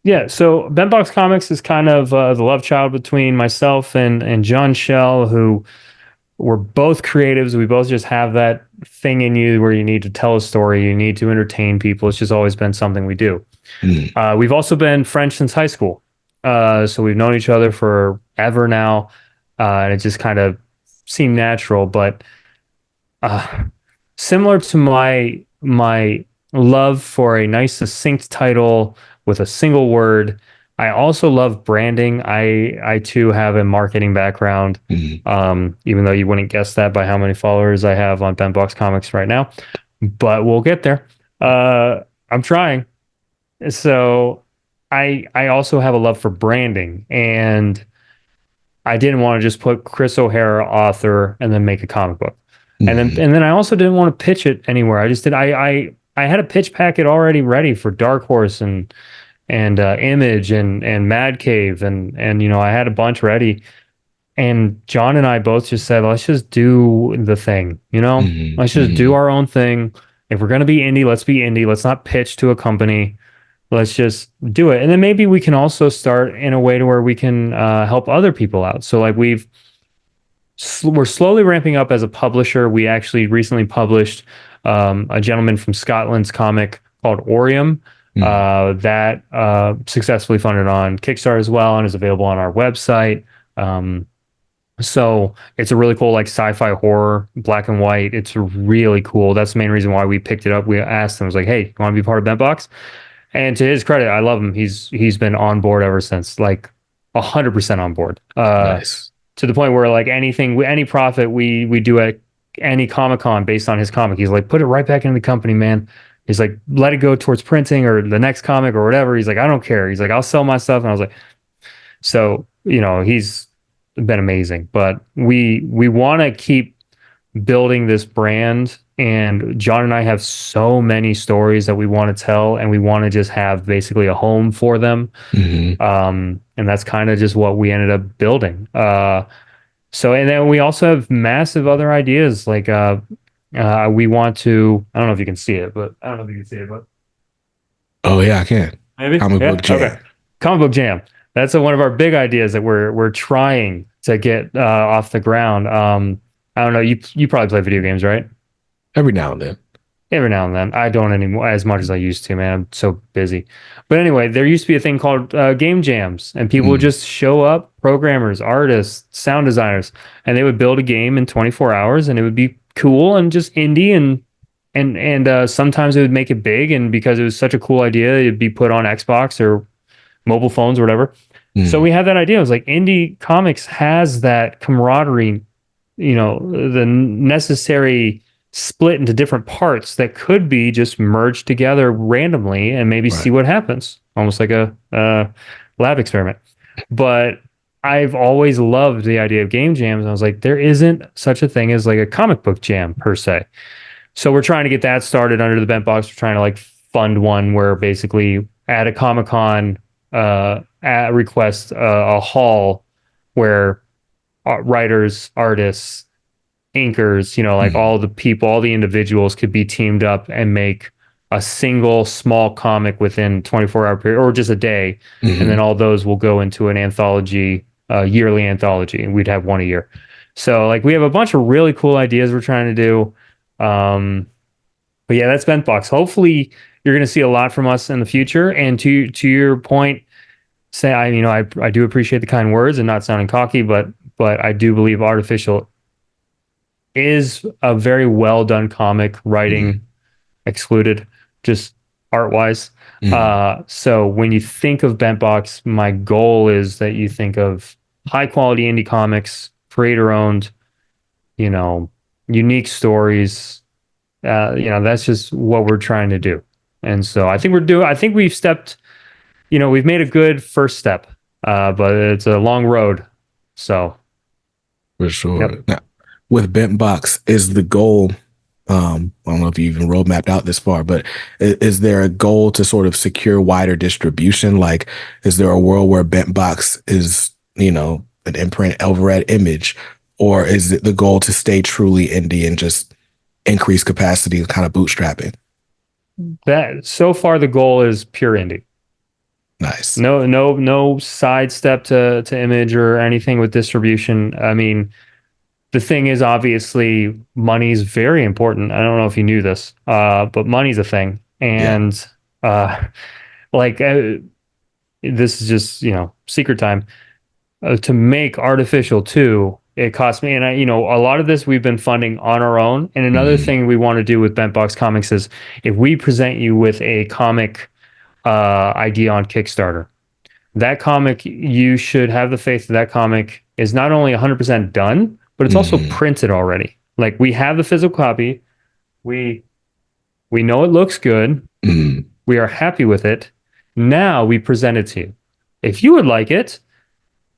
Yeah, so Bentbox Comics is kind of the love child between myself and John Shell, who we're both creatives. We both just have that thing in you where you need to tell a story, you need to entertain people. It's just always been something we do. Mm, We've also been friends since high school. So we've known each other forever now. And it just kind of seemed natural. But uh, similar to my love for a nice succinct title with a single word, I also love branding. I too have a marketing background. mm, Even though you wouldn't guess that by how many followers I have on Benbox Comics right now, but we'll get there. I'm trying. So I also have a love for branding, and I didn't want to just put Chris O'Hara author and then make a comic book. mm, And then I also didn't want to pitch it anywhere. I just did I had a pitch packet already ready for Dark Horse and Image and Mad Cave and I had a bunch ready. And John and I both just said, let's just do the thing, mm, Let's just do mm, our own thing. If we're gonna be indie, let's be indie. Let's not pitch to a company. Let's just do it. And then maybe we can also start in a way to where we can help other people out. So like we're slowly ramping up as a publisher. We actually recently published a gentleman from Scotland's comic called Orium mm, that successfully funded on Kickstarter as well and is available on our website. So it's a really cool like sci-fi horror, black and white. It's really cool. That's the main reason why we picked it up. We asked him, I was like, "Hey, you want to be part of Bentbox?" And to his credit, I love him. He's been on board ever since, like 100% on board. nice. To the point where like any profit we do at any Comic Con based on his comic, he's like, put it right back into the company, man. He's like, let it go towards printing or the next comic or whatever. He's like, I don't care. He's like, I'll sell my stuff. And I was like, so he's been amazing. But we want to keep building this brand And John and I have so many stories that we want to tell, and we want to just have basically a home for them. Hmm. And that's kind of just what we ended up building. So, and then we also have massive other ideas. Like, we want to, I don't know if you can see it, but I don't know if you can see it, but Oh yeah, I can. maybe. Comic book Yeah. Okay. jam. Comic book jam. That's one of our big ideas that we're trying to get off the ground. I don't know. You probably play video games, right? Every now and then. Every now and then. I don't anymore as much as I used to, man. I'm so busy. But anyway, there used to be a thing called game jams, and people would Mm. just show up, programmers, artists, sound designers, and they would build a game in 24 hours, and it would be cool and just indie, and sometimes it would make it big, and because it was such a cool idea, it'd be put on Xbox or mobile phones or whatever. So Mm. we had that idea. It was like indie comics has that camaraderie, the necessary split into different parts that could be just merged together randomly and maybe see Right. what happens, almost like a lab experiment. But I've always loved the idea of game jams. I was like, there isn't such a thing as like a comic book jam per se. So we're trying to get that started under the bent box. We're trying to like fund one where basically at a Comic Con, request a hall where writers, artists, inkers, like Mm. all the people, all the individuals could be teamed up and make a single small comic within 24-hour period or just a day. And then Hmm. all those will go into an anthology, yearly anthology, and we'd have one a year. So like we have a bunch of really cool ideas we're trying to do. But yeah, that's Bentbox. Hopefully you're going to see a lot from us in the future. And to your point, say I do appreciate the kind words and not sounding cocky, but I do believe Artificial is a very well done comic, Hmm. writing excluded, just art wise. Hmm. So when you think of Bentbox, my goal is that you think of high quality indie comics, creator owned, you know, unique stories. That's just what we're trying to do. And so I think we've stepped, we've made a good first step, but it's a long road. So, For yep. sure. Now, with Bent Box, is the goal, I don't know if you even road mapped out this far, but is there a goal to sort of secure wider distribution? Like, is there a world where Bent Box is, an imprint overhead image, or is it the goal to stay truly indie and just increase capacity and kind of bootstrapping? That so far the goal is pure indie. Nice. No sidestep to image or anything with distribution. I mean, the thing is obviously money's very important. I don't know if you knew this, but money's a thing. Yeah. And uh, like this is just, secret time. To make Artificial 2, it cost me, and a lot of this we've been funding on our own. And another Mhm. thing we want to do with Bentbox Comics is if we present you with a comic idea on Kickstarter, that comic, you should have the faith that that comic is not only 100% done, but it's also Mhm. printed already. Like we have the physical copy, we we know it looks good, Mhm. we are happy with it. Now we present it to you. If you would like it,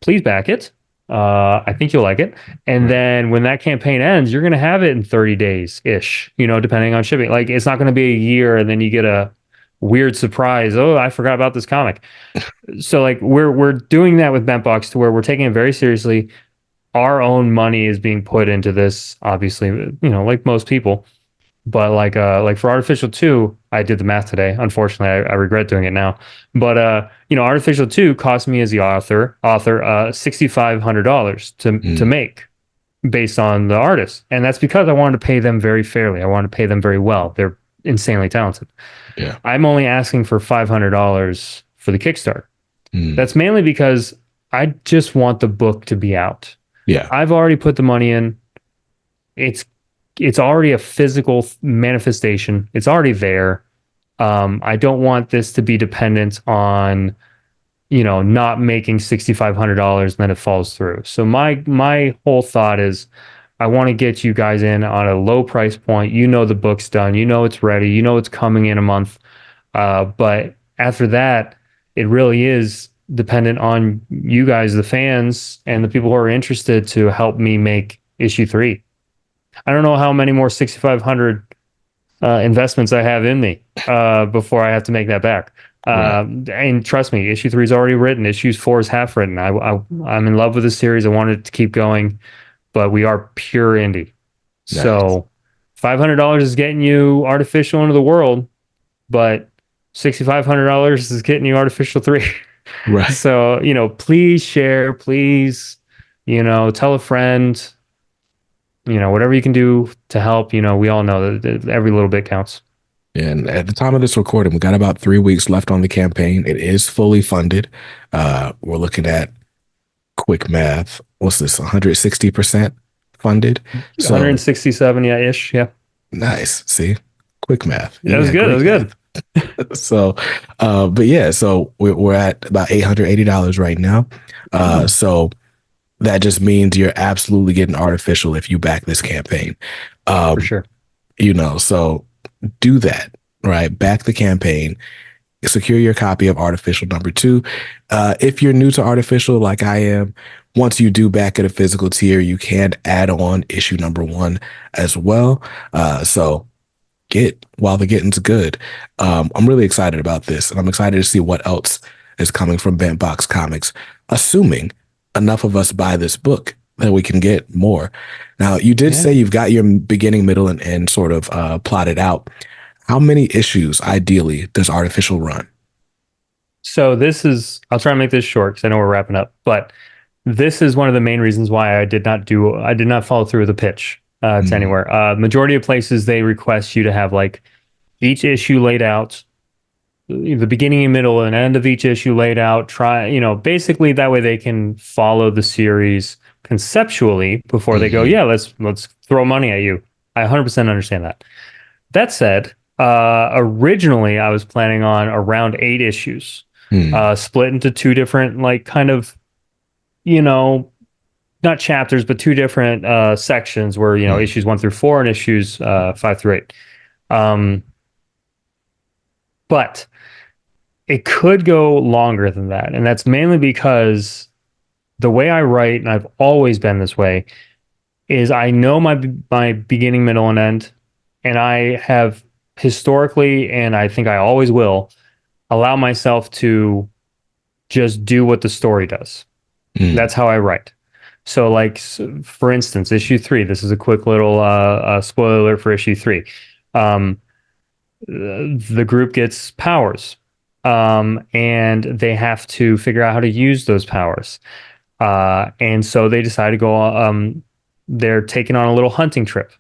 please back it. I think you'll like it. And Right. then when that campaign ends, you're going to have it in 30 days ish, depending on shipping. Like it's not going to be a year and then you get a weird surprise. Oh, I forgot about this comic. So like we're doing that with Bentbox to where we're taking it very seriously. Our own money is being put into this, obviously, like most people. But like for Artificial 2, I did the math today. Unfortunately, I regret doing it now. But Artificial 2 cost me as the author $6,500 to Mhm. make based on the artist. And that's because I wanted to pay them very fairly. I wanted to pay them very well. They're insanely talented. Yeah. I'm only asking for $500 for the Kickstarter. Mhm. That's mainly because I just want the book to be out. Yeah. I've already put the money in. It's it's already a physical manifestation. It's already there. I don't want this to be dependent on not making $6,500 and then it falls through. So my whole thought is I want to get you guys in on a low price point. The book's done. It's ready. It's coming in a month. But after that, it really is dependent on you guys, the fans, and the people who are interested to help me make issue 3. I don't know how many more 6,500 investments I have in me before I have to make that back. Right. And trust me, issue three is already written. Issue four is half written. I'm in love with the series. I wanted to keep going, but we are pure indie. Nice. So $500 is getting you artificial into the world, but $6,500 is getting you artificial three. Right. So, please share, please, tell a friend, whatever you can do to help. We all know that every little bit counts. And at the time of this recording, we got about 3 weeks left on the campaign. It is fully funded. We're looking at quick math. What's this? 160% funded. So 167, yeah, ish. Yeah. nice. See, quick math. That You was got good. That great was math. good. So, but yeah, so we're at about $880 right now. So that just means you're absolutely getting artificial if you back this campaign. For Um, sure. so do that, right? Back the campaign, secure your copy of Artificial number 2. If you're new to Artificial, like I am, once you do back at a physical tier, you can add on issue number 1 as well. So get while the getting's good. I'm really excited about this, and I'm excited to see what else is coming from Bent Box Comics, assuming enough of us buy this book that we can get more. Now, you did Yeah. say you've got your beginning, middle, and end sort of plotted out. How many issues ideally does Artificial run? So I'll try and make this short because I know we're wrapping up, but this is one of the main reasons why I did not follow through with the pitch to Mm, anywhere. Majority of places they request you to have like each issue laid out, the beginning and middle and end of each issue laid out. Basically that way they can follow the series conceptually before they go, mhm, yeah, let's throw money at you. I 100% understand that. That said, originally I was planning on around 8 issues, mm, split into two different, like, kind of, you know, not chapters, but two different sections where, mm, issues 1 through 4 and issues 5 through 8. Um, but it could go longer than that. And that's mainly because the way I write, and I've always been this way, is I know my beginning, middle, and end, and I have historically, and I think I always will, allow myself to just do what the story does. mm, That's how I write. So, like, for instance, issue 3. This is a quick little spoiler alert for issue 3. Um, the group gets powers, and they have to figure out how to use those powers. And so they decide to go. They're taking on a little hunting trip.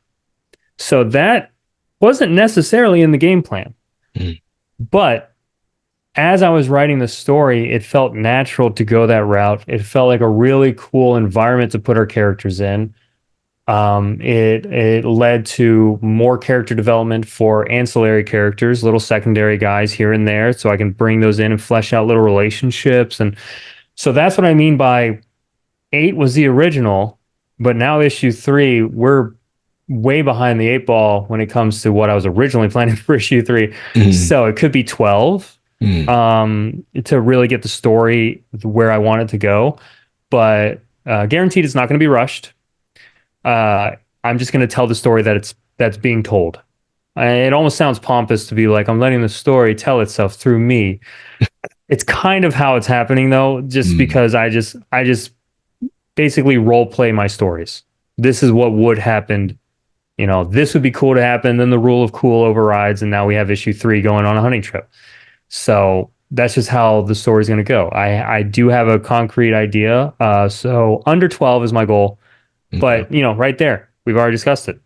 So that wasn't necessarily in the game plan, mm, but as I was writing the story, it felt natural to go that route. It felt like a really cool environment to put our characters in. It led to more character development for ancillary characters, little secondary guys here and there, so I can bring those in and flesh out little relationships. And so that's what I mean by 8 was the original, but now issue 3, we're way behind the 8 ball when it comes to what I was originally planning for issue 3. mm, So it could be 12 mm, to really get the story where I want it to go. But guaranteed it's not going to be rushed. I'm just going to tell the story that's being told. It almost sounds pompous to be like, I'm letting the story tell itself through me. It's kind of how it's happening though, just mm. because I just basically role play my stories. This is what would happen. This would be cool to happen. Then the rule of cool overrides, and now we have issue 3 going on a hunting trip. So that's just how the story's going to go. I do have a concrete idea. So under 12 is my goal. Okay. But right there, we've already discussed it.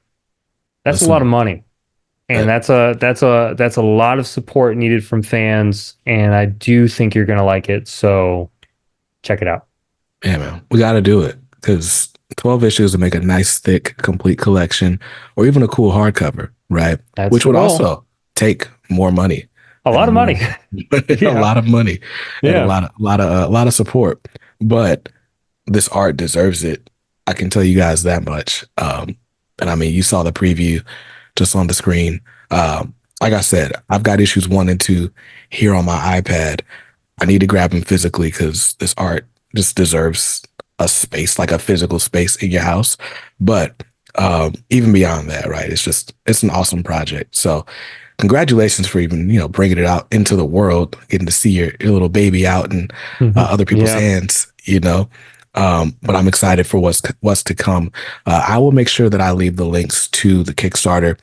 That's a lot of Listen, money, and uh, that's a lot of support needed from fans. And I do think you're going to like it. So check it out. yeah, man, we got to do it because 12 issues to make a nice, thick, complete collection or even a cool hardcover, right? That's Which the would goal. also take more money A lot and of money. more, a Yeah. lot of money and Yeah. a lot of support. But this art deserves it. I can tell you guys that much. And I mean, you saw the preview just on the screen. Like I said, I've got issues 1 and 2 here on my iPad. I need to grab them physically because this art just deserves a space, like a physical space in your house. But Even beyond that, right? It's an awesome project. So congratulations for even, bringing it out into the world, getting to see your little baby out in other people's Yeah. hands. But I'm excited for what's to come. I will make sure that I leave the links to the Kickstarter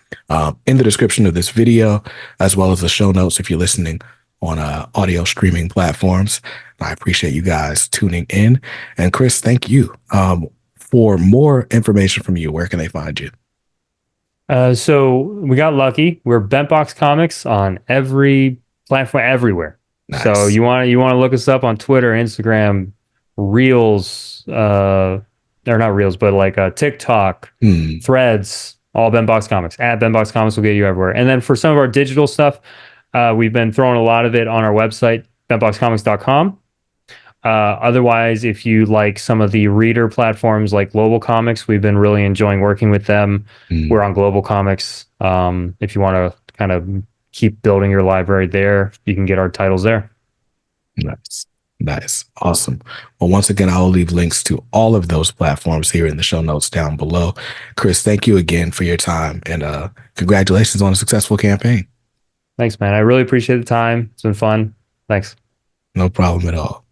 in the description of this video, as well as the show notes if you're listening on audio streaming platforms. I appreciate you guys tuning in. And Chris, thank you. For more information from you, where can they find you? So we got lucky. We're Bentbox Comics on every platform, everywhere. So Nice. you want to look us up on Twitter, Instagram, Reels, or not Reels, but like TikTok, Hmm. Threads, all Bentbox Comics. At Bentbox Comics will get you everywhere. And then for some of our digital stuff, we've been throwing a lot of it on our website, bentboxcomics.com. Otherwise, if you like some of the reader platforms like Global Comics, we've been really enjoying working with them. Hmm. We're on Global Comics. If you want to kind of keep building your library there, you can get our titles there. Nice. Nice. Awesome. Well, once again, I will leave links to all of those platforms here in the show notes down below. Chris, thank you again for your time and congratulations on a successful campaign. Thanks, man. I really appreciate the time. It's been fun. Thanks. No problem at all.